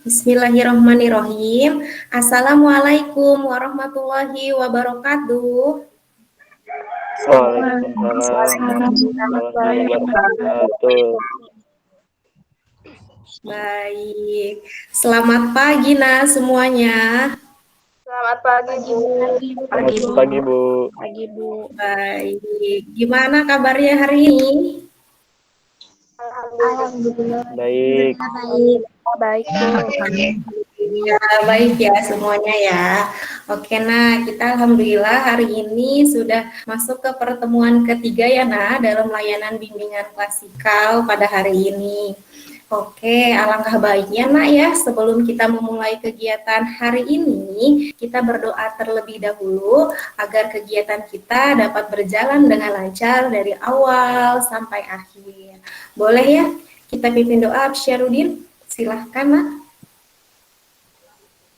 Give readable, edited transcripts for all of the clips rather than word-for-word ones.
Bismillahirrahmanirrahim. Assalamualaikum warahmatullahi wabarakatuh. Waalaikumsalam warahmatullahi wabarakatuh. Baik, selamat pagi semuanya. Selamat pagi, Bu. Selamat pagi, Bu. Pagi, Bu. Baik, gimana kabarnya hari ini? Alhamdulillah. Baik. Baik, Bu. Ya, baik ya semuanya ya. Oke, kita alhamdulillah hari ini sudah masuk ke pertemuan ketiga ya, dalam layanan bimbingan klasikal pada hari ini. Oke, alangkah baiknya ya, sebelum kita memulai kegiatan hari ini, kita berdoa terlebih dahulu agar kegiatan kita dapat berjalan dengan lancar dari awal sampai akhir. Boleh ya, kita pimpin doa, Syarudin? Silahkan, Nak.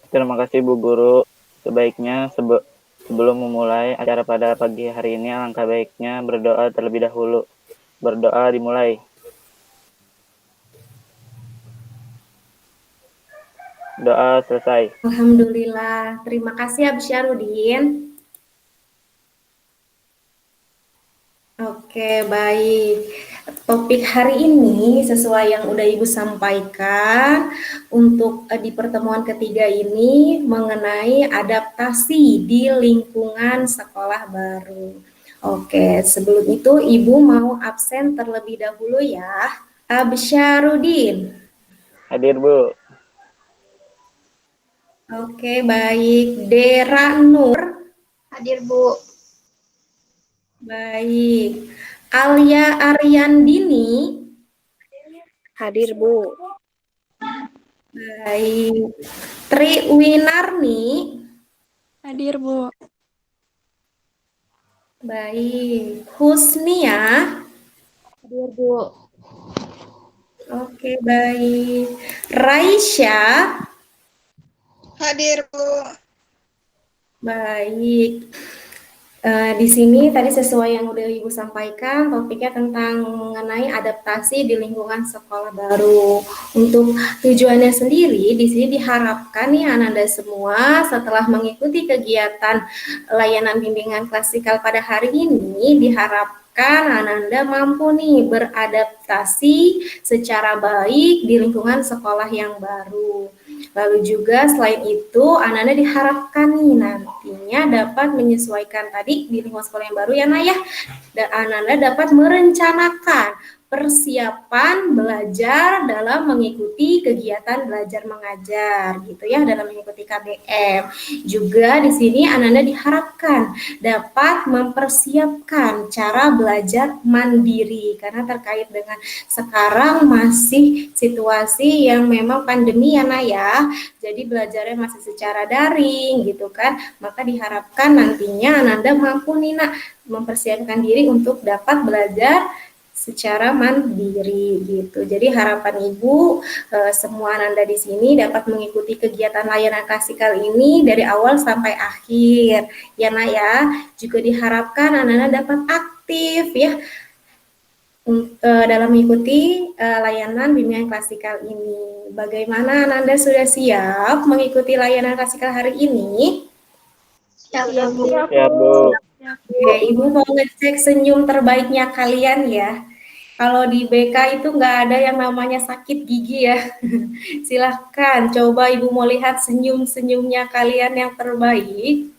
Terima kasih, Bu Guru. Sebaiknya sebelum memulai acara pada pagi hari ini, alangkah baiknya berdoa terlebih dahulu. Berdoa dimulai. Doa selesai. Alhamdulillah. Terima kasih, Syarudin. Oke, baik. Topik hari ini sesuai yang udah Ibu sampaikan untuk di pertemuan ketiga ini mengenai adaptasi di lingkungan sekolah baru. Oke, sebelum itu Ibu mau absen terlebih dahulu ya. Absyarudin. Hadir, Bu. Oke, baik. Dera Nur. Hadir, Bu. Baik. Alia Aryandini. Hadir, Bu. Baik. Tri Winarni. Hadir, Bu. Baik. Husnia. Hadir, Bu. Oke, baik. Raisya. Hadir, Bu. Baik. Di sini tadi sesuai yang udah Ibu sampaikan, topiknya tentang mengenai adaptasi di lingkungan sekolah baru. Untuk tujuannya sendiri, di sini diharapkan nih Ananda semua setelah mengikuti kegiatan layanan bimbingan klasikal pada hari ini, diharapkan Ananda mampu nih beradaptasi secara baik di lingkungan sekolah yang baru. Lalu juga selain itu, Ananda diharapkan nih nantinya dapat menyesuaikan tadi di lingkungan sekolah yang baru ya, ya. Dan Ananda dapat merencanakan persiapan belajar dalam mengikuti kegiatan belajar mengajar gitu ya, dalam mengikuti KBM. Juga di sini Ananda diharapkan dapat mempersiapkan cara belajar mandiri karena terkait dengan sekarang masih situasi yang memang pandemi ya, jadi belajarnya masih secara daring gitu kan, maka diharapkan nantinya Ananda mampu nih mempersiapkan diri untuk dapat belajar secara mandiri gitu. Jadi harapan Ibu semua Ananda di sini dapat mengikuti kegiatan layanan klasikal ini dari awal sampai akhir ya ya. Juga diharapkan Ananda dapat aktif ya dalam mengikuti layanan bimbingan klasikal ini. Bagaimana Ananda sudah siap mengikuti layanan klasikal hari ini? Siap, Bu. Siap, Bu. Oke, Ibu mau ngecek senyum terbaiknya kalian ya. Kalau di BK itu nggak ada yang namanya sakit gigi ya. Silahkan coba Ibu mau lihat senyum-senyumnya kalian yang terbaik.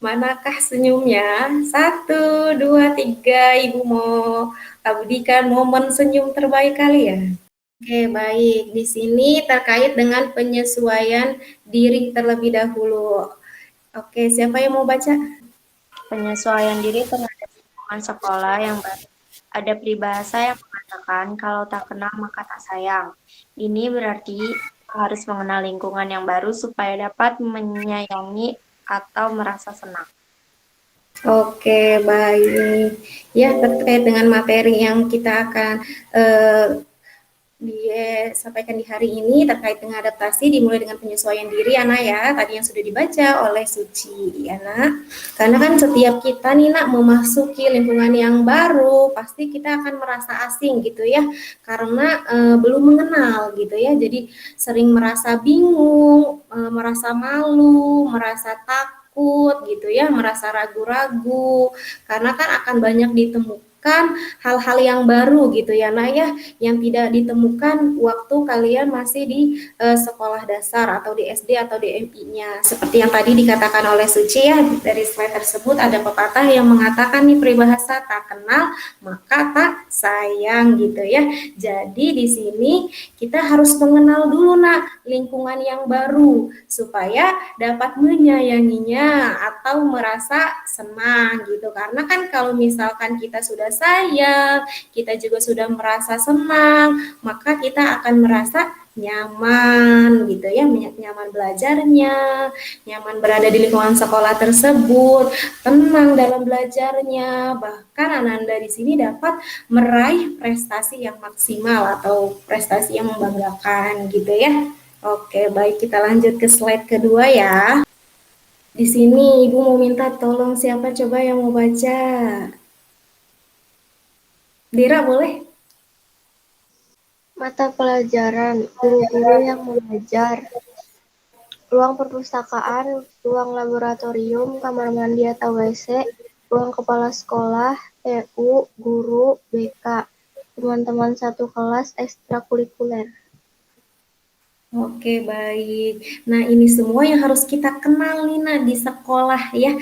Manakah senyumnya? 1, 2, 3. Ibu mau abdikan momen senyum terbaik kalian. Oke, baik. Di sini terkait dengan penyesuaian diri terlebih dahulu. Oke, siapa yang mau baca? Penyesuaian diri terhadap lingkungan sekolah yang baru. Ada peribahasa yang mengatakan kalau tak kenal maka tak sayang. Ini berarti harus mengenal lingkungan yang baru supaya dapat menyayangi atau merasa senang. Oke, baik. Ya, terkait dengan materi yang kita akan disampaikan di hari ini terkait dengan adaptasi dimulai dengan penyesuaian diri ya Nak ya, tadi yang sudah dibaca oleh Suci ya Nak. Karena kan setiap kita nih Nak memasuki lingkungan yang baru pasti kita akan merasa asing gitu ya, karena belum mengenal gitu ya, jadi sering merasa bingung, merasa malu, merasa takut gitu ya, merasa ragu-ragu karena kan akan banyak ditemukan hal-hal yang baru gitu ya Nak ya, yang tidak ditemukan waktu kalian masih di sekolah dasar atau di SD atau di MI-nya. Seperti yang tadi dikatakan oleh Suci ya, dari slide tersebut ada pepatah yang mengatakan nih peribahasa tak kenal maka tak sayang gitu ya. Jadi di sini kita harus mengenal dulu Nak lingkungan yang baru supaya dapat menyayanginya atau merasa senang gitu. Karena kan kalau misalkan kita sudah sayang, kita juga sudah merasa senang, maka kita akan merasa nyaman gitu ya, nyaman belajarnya, nyaman berada di lingkungan sekolah tersebut, tenang dalam belajarnya, bahkan Ananda di sini dapat meraih prestasi yang maksimal atau prestasi yang membanggakan gitu ya. Oke, baik kita lanjut ke slide kedua ya. Di sini Ibu mau minta tolong siapa coba yang mau baca? Dira boleh? Mata pelajaran, guru-guru yang mengajar, ruang perpustakaan, ruang laboratorium, kamar mandi atau WC, ruang kepala sekolah, TU, guru, BK, teman-teman satu kelas, ekstrakurikuler. Oke, baik. Nah, ini semua yang harus kita kenal nih, Nah, di sekolah ya.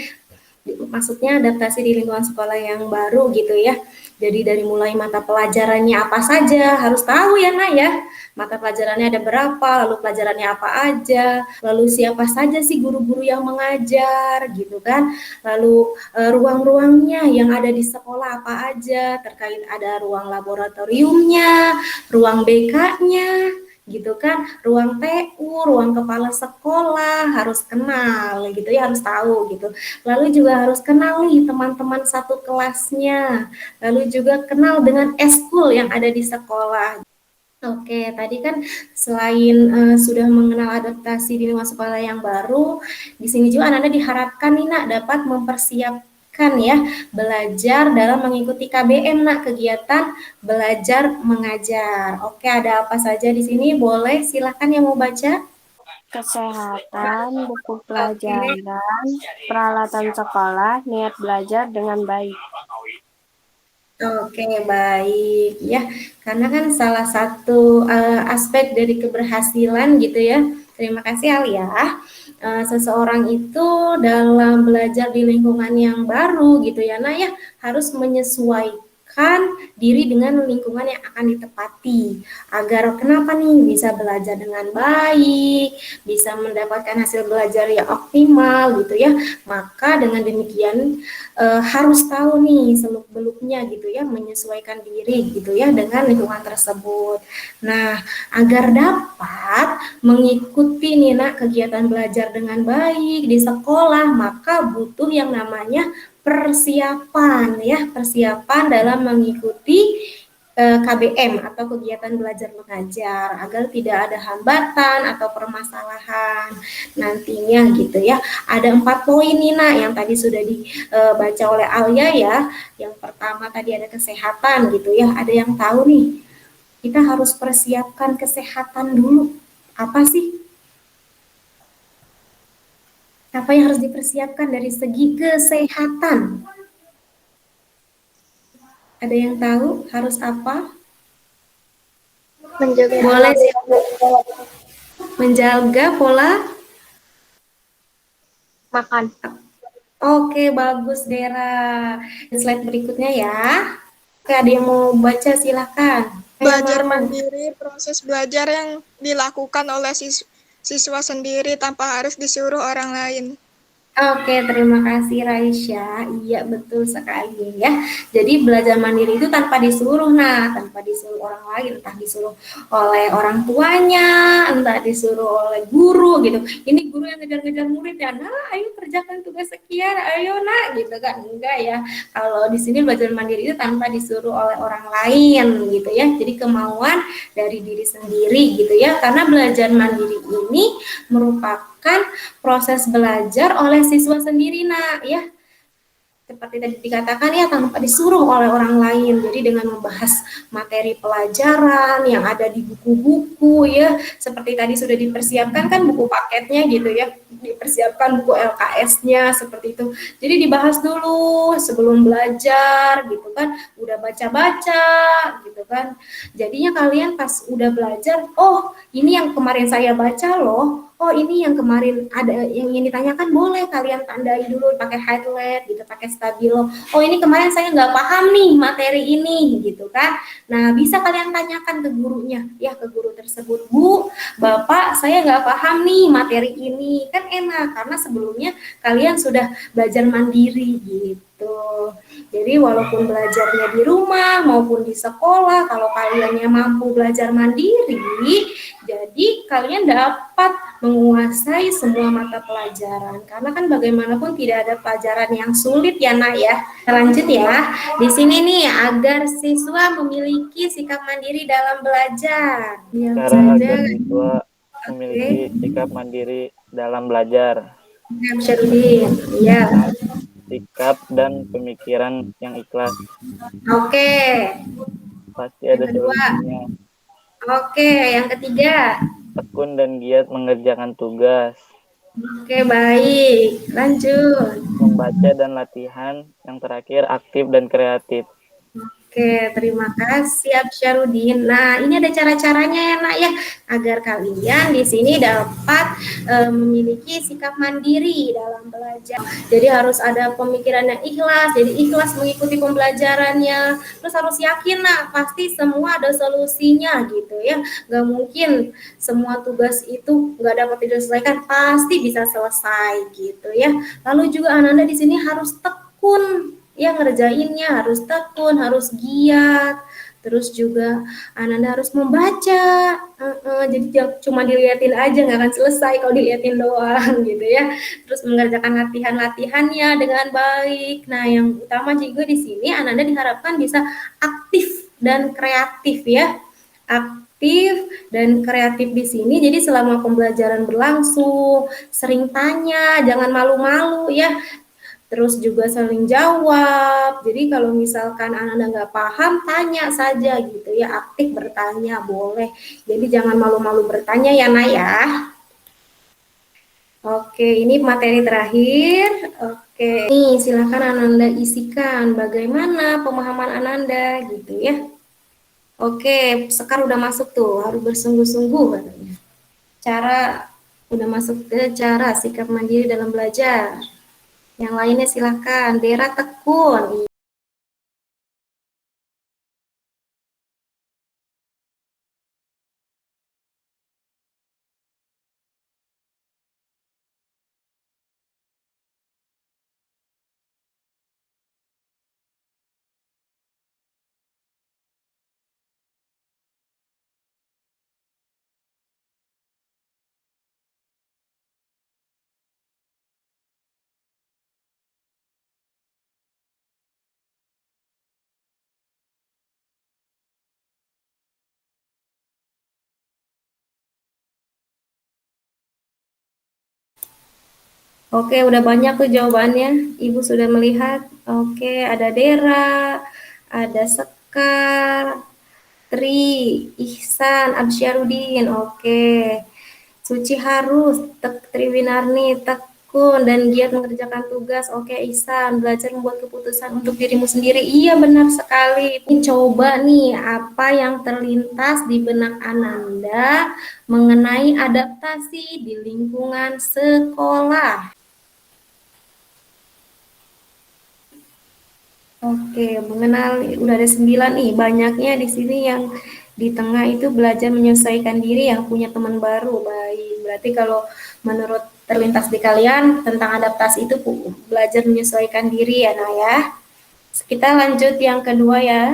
Maksudnya adaptasi di lingkungan sekolah yang baru gitu ya. Jadi dari mulai mata pelajarannya apa saja harus tahu ya Nak ya. Mata pelajarannya ada berapa, lalu pelajarannya apa aja, lalu siapa saja sih guru-guru yang mengajar gitu kan. Lalu ruang-ruangnya yang ada di sekolah apa aja, terkait ada ruang laboratoriumnya, ruang BK-nya, gitu kan, ruang TU, ruang kepala sekolah harus kenal gitu ya, harus tahu gitu. Lalu juga harus kenal nih teman-teman satu kelasnya. Lalu juga kenal dengan eskul yang ada di sekolah. Oke, tadi kan selain sudah mengenal adaptasi di lingkungan sekolah yang baru, di sini juga anak-anak diharapkan nih Nak dapat mempersiapkan ya belajar dalam mengikuti KBM Nak, kegiatan belajar mengajar. Oke, ada apa saja di sini? Boleh silakan yang mau baca. Kesehatan, buku Oke. pelajaran, peralatan sekolah, niat belajar dengan baik. Oke, baik ya. Karena kan salah satu aspek dari keberhasilan gitu ya. Terima kasih Alia. Seseorang itu dalam belajar di lingkungan yang baru gitu ya, Nah ya harus menyesuaikan diri dengan lingkungan yang akan ditepati agar kenapa nih bisa belajar dengan baik, bisa mendapatkan hasil belajar yang optimal gitu ya. Maka dengan demikian harus tahu nih seluk-beluknya gitu ya, menyesuaikan diri gitu ya dengan lingkungan tersebut. Nah, agar dapat mengikuti nih Nak kegiatan belajar dengan baik di sekolah, maka butuh yang namanya persiapan ya, persiapan dalam mengikuti KBM atau kegiatan belajar mengajar agar tidak ada hambatan atau permasalahan nantinya gitu ya. Ada 4 poin nih Nak yang tadi sudah dibaca oleh Alia ya. Yang pertama tadi ada kesehatan gitu ya. Ada yang tahu nih, kita harus persiapkan kesehatan dulu. Apa sih? Apa yang harus dipersiapkan dari segi kesehatan? Ada yang tahu harus apa? Menjaga Boleh menjaga pola makan. Oke, bagus Dera. Slide berikutnya ya. Oke, ada yang mau baca silakan. Belajar mandiri, proses belajar yang dilakukan oleh siswa sendiri tanpa harus disuruh orang lain. Oke, terima kasih Raisya. Iya, betul sekali ya. Jadi belajar mandiri itu tanpa disuruh, tanpa disuruh orang lain, entah disuruh oleh orang tuanya, entah disuruh oleh guru gitu. Ini guru yang ngejar-ngejar murid ya, ayo kerjakan tugas sekian, ayo gitu kan. Enggak ya. Kalau di sini belajar mandiri itu tanpa disuruh oleh orang lain gitu ya. Jadi kemauan dari diri sendiri gitu ya. Karena belajar mandiri ini merupakan proses belajar oleh siswa sendiri ya, seperti tadi dikatakan ya, tanpa disuruh oleh orang lain. Jadi dengan membahas materi pelajaran yang ada di buku-buku ya, seperti tadi sudah dipersiapkan kan buku paketnya gitu ya, dipersiapkan buku LKS-nya seperti itu. Jadi dibahas dulu sebelum belajar gitu kan, udah baca-baca gitu kan. Jadinya kalian pas udah belajar, oh ini yang kemarin saya baca loh, oh ini yang kemarin ada yang ingin ditanyakan, boleh kalian tandai dulu pakai highlight gitu, pakai stabilo. Oh ini kemarin saya nggak paham nih materi ini gitu kan. Nah bisa kalian tanyakan ke gurunya ya, ke guru tersebut, Bu, Bapak saya nggak paham nih materi ini. Kan enak karena sebelumnya kalian sudah belajar mandiri gitu. Jadi walaupun belajarnya di rumah maupun di sekolah, kalau kalian yang mampu belajar mandiri, jadi kalian dapat menguasai semua mata pelajaran. Karena kan bagaimanapun tidak ada pelajaran yang sulit ya Nak ya. Lanjut ya. Di sini nih agar siswa memiliki sikap mandiri dalam belajar. Cara agar siswa memiliki sikap mandiri dalam belajar. Syarudin, ya. Sikap dan pemikiran yang ikhlas. Oke. Pasti ada solusinya. Oke, yang ketiga. Tekun dan giat mengerjakan tugas. Oke, baik. Lanjut. Membaca dan latihan. Yang terakhir, aktif dan kreatif. Oke, terima kasih Absyarudin. Nah, ini ada cara-caranya ya Nak ya, agar kalian di sini dapat memiliki sikap mandiri dalam belajar. Jadi harus ada pemikiran yang ikhlas, jadi ikhlas mengikuti pembelajarannya. Terus harus yakin Nak, pasti semua ada solusinya gitu ya. Gak mungkin semua tugas itu gak dapat diselesaikan, pasti bisa selesai gitu ya. Lalu juga Ananda di sini harus tekun ya, ngerjainnya harus tekun, harus giat, terus juga Ananda harus membaca, jadi cuma diliatin aja nggak akan selesai kalau diliatin doang gitu ya. Terus mengerjakan latihan-latihannya dengan baik. Nah yang utama juga di sini Ananda diharapkan bisa aktif dan kreatif ya, aktif dan kreatif di sini. Jadi selama pembelajaran berlangsung, sering tanya, jangan malu-malu ya. Terus juga saling jawab. Jadi kalau misalkan Ananda nggak paham, tanya saja gitu ya, aktif bertanya boleh. Jadi jangan malu-malu bertanya ya Nak ya. Oke, ini materi terakhir. Oke, nih silakan Ananda isikan bagaimana pemahaman Ananda gitu ya. Oke, Sekar udah masuk tuh, harus bersungguh-sungguh katanya. Cara udah masuk ke cara sikap mandiri dalam belajar. Yang lainnya silakan. Dera tekun. Oke, udah banyak tuh jawabannya. Ibu sudah melihat. Oke, ada Dera, ada Sekar, Tri, Ihsan, Absyarudin. Oke. Suci harus, Triwinarni, tekun dan giat mengerjakan tugas. Oke, Ihsan, belajar membuat keputusan untuk dirimu sendiri. Iya, benar sekali. Ini coba nih, apa yang terlintas di benak Ananda mengenai adaptasi di lingkungan sekolah? Oke, mengenal udah ada 9 nih, banyaknya di sini yang di tengah itu belajar menyesuaikan diri yang punya teman baru. Baik, berarti kalau menurut terlintas di kalian tentang adaptasi itu belajar menyesuaikan diri ya Nak ya. Kita lanjut yang kedua ya.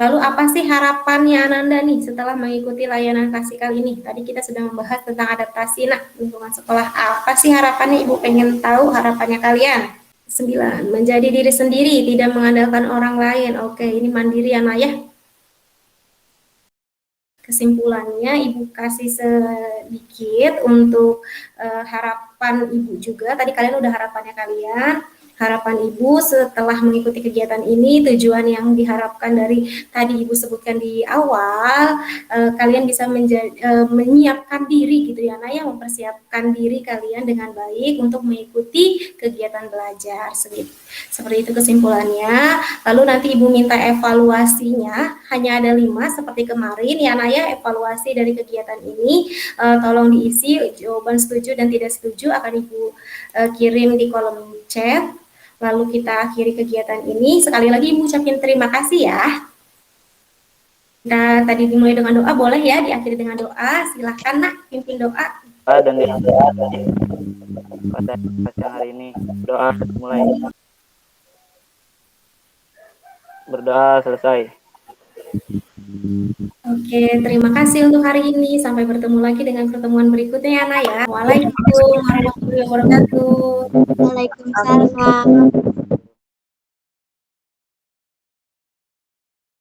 Lalu apa sih harapannya Ananda nih setelah mengikuti layanan kasih kali ini? Tadi kita sudah membahas tentang adaptasi lingkungan sekolah. Apa sih harapannya? Ibu pengen tahu harapannya kalian. 9. Menjadi diri sendiri, tidak mengandalkan orang lain. Oke, ini mandiri ya Nak ya. Kesimpulannya Ibu kasih sedikit untuk harapan Ibu juga. Tadi kalian udah harapannya kalian. Harapan Ibu setelah mengikuti kegiatan ini, tujuan yang diharapkan dari tadi Ibu sebutkan di awal, kalian bisa menyiapkan diri gitu ya, Naya, mempersiapkan diri kalian dengan baik untuk mengikuti kegiatan belajar. Seperti itu kesimpulannya. Lalu nanti Ibu minta evaluasinya, hanya ada 5 seperti kemarin ya Naya, evaluasi dari kegiatan ini. Tolong diisi jawaban setuju dan tidak setuju akan Ibu kirim di kolom chat. Lalu kita akhiri kegiatan ini. Sekali lagi Ibu ucapin terima kasih ya. Kita tadi dimulai dengan doa, boleh ya diakhiri dengan doa. Silahkan Nak, pimpin doa. Dan doa pada siang hari ini. Doa mulai. Berdoa selesai. Oke, terima kasih untuk hari ini. Sampai bertemu lagi dengan pertemuan berikutnya ya Nak ya. Waalaikumsalam warahmatullahi wabarakatuh. Waalaikumsalam.